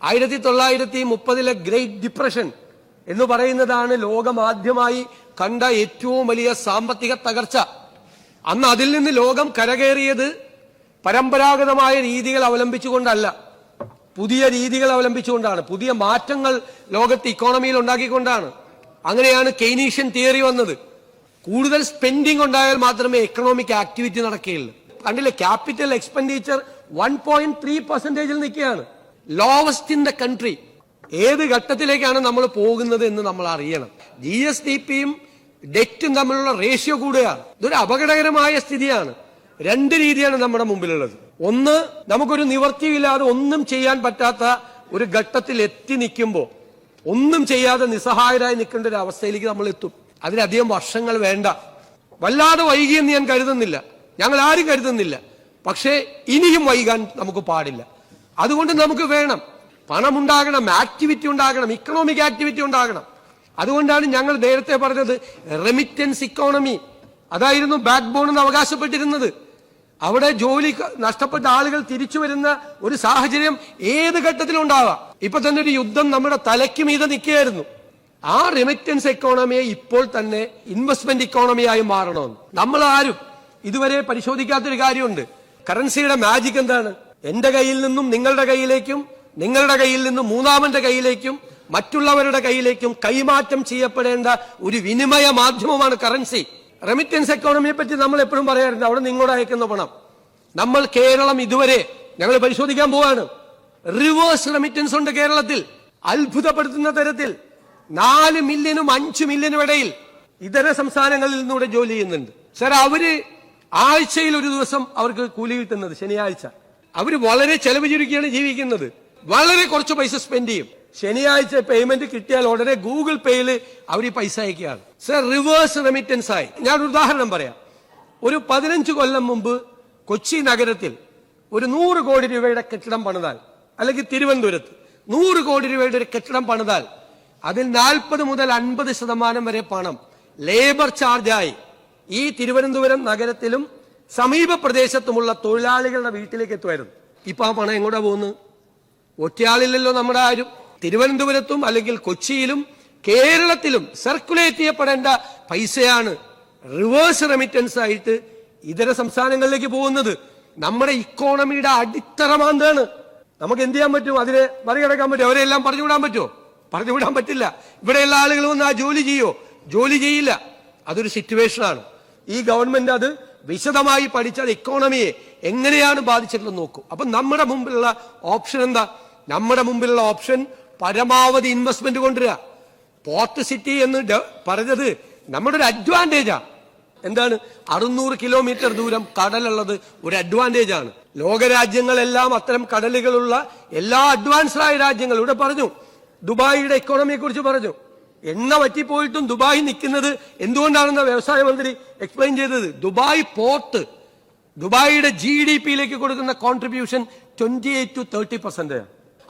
1930 great depression എന്ന് പറയുന്നതാണ് ലോകമാദ്യമായി കണ്ട ഏറ്റവും വലിയ സാമ്പത്തിക തകർച്ച. അന്ന് അതിൽ നിന്ന് ലോകം കരകയറിയത് പരമ്പരാഗതമായ രീതികൾ അവലംബിച്ചുകൊണ്ടല്ല, പുതിയ രീതികൾ അവലംബിച്ചുകൊണ്ടാണ്. പുതിയ മാറ്റങ്ങൾ ലോകത്ത് ഇക്കോണമിയിൽ ഉണ്ടാക്കിക്കൊണ്ടാണ്. അങ്ങനെയാണ് കെയ്നീഷ്യൻ തിയറി വന്നത്. കൂടുതൽ സ്പെൻഡിംഗ് ഉണ്ടായാൽ മാത്രമേ എക്കണോമിക് ആക്ടിവിറ്റി നടക്കുകയുള്ളൂ. കണ്ടില്ലേ, ക്യാപിറ്റൽ എക്സ്പെൻഡിച്ചർ 1.3% നിൽക്കുകയാണ്, ലോവസ്റ്റ് ഇൻ ദ കൺട്രി. ഏത് ഘട്ടത്തിലേക്കാണ് നമ്മൾ പോകുന്നത് എന്ന് നമ്മൾ അറിയണം. GSDPയും ഡെറ്റും തമ്മിലുള്ള റേഷ്യോ കൂടുകയാണ്. ഇതൊരു അപകടകരമായ സ്ഥിതിയാണ്. രണ്ട് രീതിയാണ് നമ്മുടെ മുമ്പിലുള്ളത്. ഒന്ന്, നമുക്കൊരു നിവർത്തിയില്ലാതെ ഒന്നും ചെയ്യാൻ പറ്റാത്ത ഒരു ഘട്ടത്തിൽ എത്തി നിൽക്കുമ്പോൾ ഒന്നും ചെയ്യാതെ നിസ്സഹായരായി നിൽക്കേണ്ട ഒരു അവസ്ഥയിലേക്ക് നമ്മൾ എത്തും. അതിനധികം വർഷങ്ങൾ വേണ്ട. വല്ലാതെ വൈകിയെന്ന് ഞാൻ കരുതുന്നില്ല, ഞങ്ങൾ ആരും കരുതുന്നില്ല. പക്ഷേ ഇനിയും വൈകാൻ നമുക്ക് പാടില്ല. അതുകൊണ്ട് നമുക്ക് വേണം, പണമുണ്ടാകണം, ആക്ടിവിറ്റി ഉണ്ടാകണം, ഇക്കണോമിക് ആക്ടിവിറ്റി ഉണ്ടാകണം. അതുകൊണ്ടാണ് ഞങ്ങൾ നേരത്തെ പറഞ്ഞത് റെമിറ്റൻസ് ഇക്കോണമി. അതായിരുന്നു ബാക്ക് ബോൺ എന്ന് അവകാശപ്പെട്ടിരുന്നത്. അവിടെ ജോലി നഷ്ടപ്പെട്ട ആളുകൾ തിരിച്ചു വരുന്ന ഒരു സാഹചര്യം ഏത് ഘട്ടത്തിലും ഉണ്ടാവാം. ഇപ്പൊ തന്നെ ഒരു യുദ്ധം നമ്മുടെ തലയ്ക്ക് മീതെ നിൽക്കുകയായിരുന്നു. ആ റെമിറ്റൻസ് എക്കോണമിയെ ഇപ്പോൾ തന്നെ ഇൻവെസ്റ്റ്മെന്റ് ഇക്കോണമിയായി മാറണമെന്ന് നമ്മൾ ആരും ഇതുവരെ പരിശോധിക്കാത്തൊരു കാര്യമുണ്ട്. കറൻസിയുടെ മാജിക് എന്താണ്? എന്റെ കയ്യിൽ നിന്നും നിങ്ങളുടെ കയ്യിലേക്കും, നിങ്ങളുടെ കയ്യിൽ നിന്നും മൂന്നാമന്റെ കയ്യിലേക്കും, മറ്റുള്ളവരുടെ കയ്യിലേക്കും കൈമാറ്റം ചെയ്യപ്പെടേണ്ട ഒരു വിനിമയ മാധ്യമമാണ് കറൻസി. റെമിറ്റൻസ് എക്കോണമിയെ പറ്റി നമ്മൾ എപ്പോഴും പറയാറുണ്ട്, അവിടെ നിങ്ങളോട് അയക്കുന്ന പണം. നമ്മൾ കേരളം ഇതുവരെ ഞങ്ങൾ പരിശോധിക്കാൻ പോവാണ്. റിവേഴ്സ് റെമിറ്റൻസ് ഉണ്ട് കേരളത്തിൽ. അത്ഭുതപ്പെടുത്തുന്ന തരത്തിൽ 4 മില്യനും 5 മില്യനും ഇടയിൽ ഇതര സംസ്ഥാനങ്ങളിൽ നിന്നൂടെ ജോലി ചെയ്യുന്നുണ്ട്. സർ, അവര് ആഴ്ചയിൽ ഒരു ദിവസം അവർക്ക് കൂലി കിട്ടുന്നത് ശനിയാഴ്ച. അവര് വളരെ ചെലവ് ചുരുക്കിയാണ് ജീവിക്കുന്നത്. വളരെ കുറച്ച് പൈസ സ്പെൻഡ് ചെയ്യും. ശനിയാഴ്ച പേയ്മെന്റ് കിട്ടിയാൽ ഉടനെ ഗൂഗിൾ പേയിൽ അവർ ഈ പൈസ അയക്കുകയാണ്. സർ, റിവേഴ്സ് റെമിറ്റൻസ് ആയി. ഞാനൊരു ഉദാഹരണം പറയാം. ഒരു 15 കൊല്ലം മുമ്പ് കൊച്ചി നഗരത്തിൽ ഒരു 100 കോടി രൂപയുടെ കെട്ടിടം പണിതാൽ, അല്ലെങ്കിൽ തിരുവനന്തപുരത്ത് 100 കോടി രൂപയുടെ ഒരു കെട്ടിടം പണിതാൽ അതിൽ 40 മുതൽ 50% വരെ പണം ലേബർ ചാർജായി ഈ തിരുവനന്തപുരം നഗരത്തിലും സമീപ പ്രദേശത്തുമുള്ള തൊഴിലാളികളുടെ വീട്ടിലേക്ക് എത്തുമായിരുന്നു. ഇപ്പൊ ആ പണം എങ്ങോട്ടാ പോകുന്നത്? ഒറ്റയാളില്ലല്ലോ നമ്മുടെ ആരും. തിരുവനന്തപുരത്തും അല്ലെങ്കിൽ കൊച്ചിയിലും കേരളത്തിലും സർക്കുലേറ്റ് ചെയ്യപ്പെടേണ്ട പൈസയാണ് റിവേഴ്സ് റെമിറ്റൻസ് ആയിട്ട് ഇതര സംസ്ഥാനങ്ങളിലേക്ക് പോകുന്നത്. നമ്മുടെ ഇക്കോണമിയുടെ അടിത്തറ മാന്താണ്. നമുക്ക് എന്ത് ചെയ്യാൻ പറ്റും? അതിനെ മറികടക്കാൻ പറ്റും? അവരെല്ലാം പറഞ്ഞുവിടാൻ പറ്റുമോ? പറഞ്ഞുവിടാൻ പറ്റില്ല. ഇവിടെയുള്ള ആളുകൾ വന്ന് ആ ജോലി ചെയ്യോ? ജോലി ചെയ്യില്ല. അതൊരു സിറ്റുവേഷനാണ്. ഈ ഗവൺമെന്റ് അത് വിശദമായി പഠിച്ചാൽ ഇക്കോണമിയെ എങ്ങനെയാണ് ബാധിച്ചിട്ടുള്ളത് നോക്കൂ. അപ്പൊ നമ്മുടെ മുമ്പിലുള്ള ഓപ്ഷൻ എന്താ? നമ്മുടെ മുമ്പിലുള്ള ഓപ്ഷൻ പരമാവധി ഇൻവെസ്റ്റ്മെന്റ് കൊണ്ടുവരിക. പോർട്ട് സിറ്റി എന്ന് പറഞ്ഞത് നമ്മുടെ ഒരു അഡ്വാൻറ്റേജാ. എന്താണ്? 600 കിലോമീറ്റർ ദൂരം കടലുള്ളത് ഒരു അഡ്വാൻറ്റേജ് ആണ്. ലോകരാജ്യങ്ങളെല്ലാം അത്തരം കടലുകളുള്ള എല്ലാ അഡ്വാൻസ്ഡ് ആയ രാജ്യങ്ങൾ ഇവിടെ പറഞ്ഞു. ദുബായിയുടെ ഇക്കോണമിയെ കുറിച്ച് പറഞ്ഞു. എണ്ണ വറ്റിപ്പോയിട്ടും ദുബായ് നിൽക്കുന്നത് എന്തുകൊണ്ടാണെന്ന് വ്യവസായ മന്ത്രി എക്സ്പ്ലെയിൻ ചെയ്തത്. ദുബായ് പോർട്ട് ദുബായിയുടെ GDPയിലേക്ക് കൊടുക്കുന്ന കോൺട്രിബ്യൂഷൻ 28 to 30%.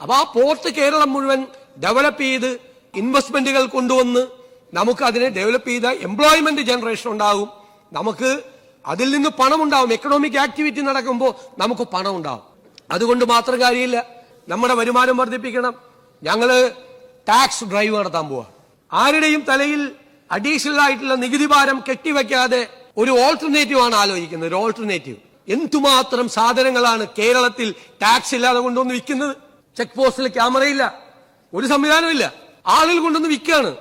അപ്പൊ ആ പോർട്ട് കേരളം മുഴുവൻ ഡെവലപ്പ് ചെയ്ത് ഇൻവെസ്റ്റ്മെന്റുകൾ കൊണ്ടുവന്ന് നമുക്ക് അതിനെ ഡെവലപ്പ് ചെയ്ത എംപ്ലോയ്മെന്റ് ജനറേഷൻ ഉണ്ടാകും. നമുക്ക് അതിൽ നിന്ന് പണം ഉണ്ടാവും. എക്കണോമിക് ആക്ടിവിറ്റി നടക്കുമ്പോൾ നമുക്ക് പണം ഉണ്ടാവും. അതുകൊണ്ട് മാത്രം കാര്യമില്ല, നമ്മുടെ വരുമാനം വർദ്ധിപ്പിക്കണം. ഞങ്ങള് ടാക്സ് ഡ്രൈവ് നടത്താൻ പോവാ. ആരുടെയും തലയിൽ അഡീഷണൽ ആയിട്ടുള്ള നികുതി ഭാരം കെട്ടിവെക്കാതെ ഒരു ഓൾട്ടർനേറ്റീവ് ആണ് ആലോചിക്കുന്നത്. ഒരു ഓൾട്ടർനേറ്റീവ്. എന്തുമാത്രം സാധനങ്ങളാണ് കേരളത്തിൽ ടാക്സ് ഇല്ലാതെ കൊണ്ടുവന്ന് വിൽക്കുന്നത്? ചെക്ക് പോസ്റ്റിൽ ക്യാമറയില്ല, ഒരു സംവിധാനമില്ല, ആളുകൾ കൊണ്ടുവന്ന് വിൽക്കുകയാണ്.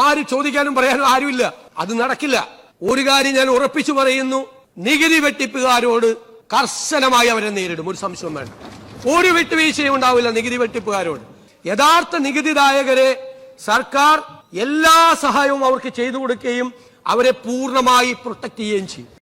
ആര് ചോദിക്കാനും പറയാനും ആരുമില്ല. അത് നടക്കില്ല. ഒരു കാര്യം ഞാൻ ഉറപ്പിച്ചു പറയുന്നു, നികുതി വെട്ടിപ്പുകാരോട് കർശനമായി അവരെ നേരിടും. ഒരു സംശയം വേണ്ട. ഒരു വിട്ടുവീഴ്ചയും ഉണ്ടാവില്ല നികുതി വെട്ടിപ്പുകാരോട്. യഥാർത്ഥ നികുതിദായകരെ സർക്കാർ എല്ലാ സഹായവും അവർക്ക് ചെയ്തു കൊടുക്കുകയും അവരെ പൂർണ്ണമായി പ്രൊട്ടക്ട് ചെയ്യുകയും ചെയ്യും.